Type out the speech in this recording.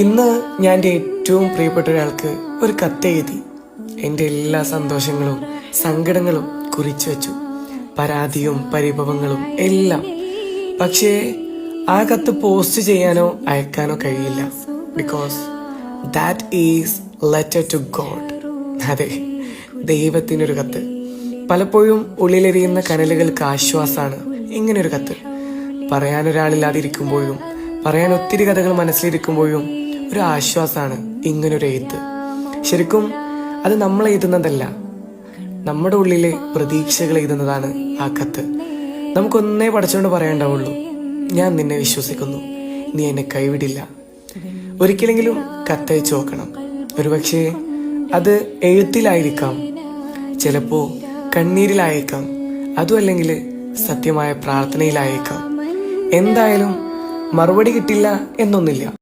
ഇന്ന് ഞാൻ എൻ്റെ ഏറ്റവും പ്രിയപ്പെട്ട ഒരാൾക്ക് ഒരു കത്തെഴുതി എൻ്റെ എല്ലാ സന്തോഷങ്ങളും സങ്കടങ്ങളും കുറിച്ചു വെച്ചു, പരാതിയും പരിഭവങ്ങളും എല്ലാം. പക്ഷേ ആ കത്ത് പോസ്റ്റ് ചെയ്യാനോ അയക്കാനോ കഴിയില്ല. Because that is letter to God. അതെ, ദൈവത്തിനൊരു കത്ത്. പലപ്പോഴും ഉള്ളിലെരിയുന്ന കനലുകൾക്ക് ആശ്വാസമാണ് ഇങ്ങനൊരു കത്ത്. പറയാനൊരാളില്ലാതിരിക്കുമ്പോഴും പറയാൻ ഒത്തിരി കഥകൾ മനസ്സിലിരിക്കുമ്പോഴും ഒരു ആശ്വാസമാണ് ഇങ്ങനൊരു എഴുത്ത്. ശരിക്കും അത് നമ്മൾ എഴുതുന്നതല്ല, നമ്മുടെ ഉള്ളിലെ പ്രതീക്ഷകൾ എഴുതുന്നതാണ് ആ കത്ത്. നമുക്കൊന്നേ പഠിച്ചുകൊണ്ട് പറയാണ്ടാവുള്ളൂ, ഞാൻ നിന്നെ വിശ്വസിക്കുന്നു, നീ എന്നെ കൈവിടില്ല. ഒരിക്കലെങ്കിലും കത്തയച്ചു നോക്കണം. ഒരുപക്ഷെ അത് എഴുത്തിലായിരിക്കാം, ചിലപ്പോ കണ്ണീരിലായേക്കാം, അതും അല്ലെങ്കിൽ സത്യമായ പ്രാർത്ഥനയിലായേക്കാം. എന്തായാലും മറുപടി കിട്ടില്ല എന്നൊന്നില്ല.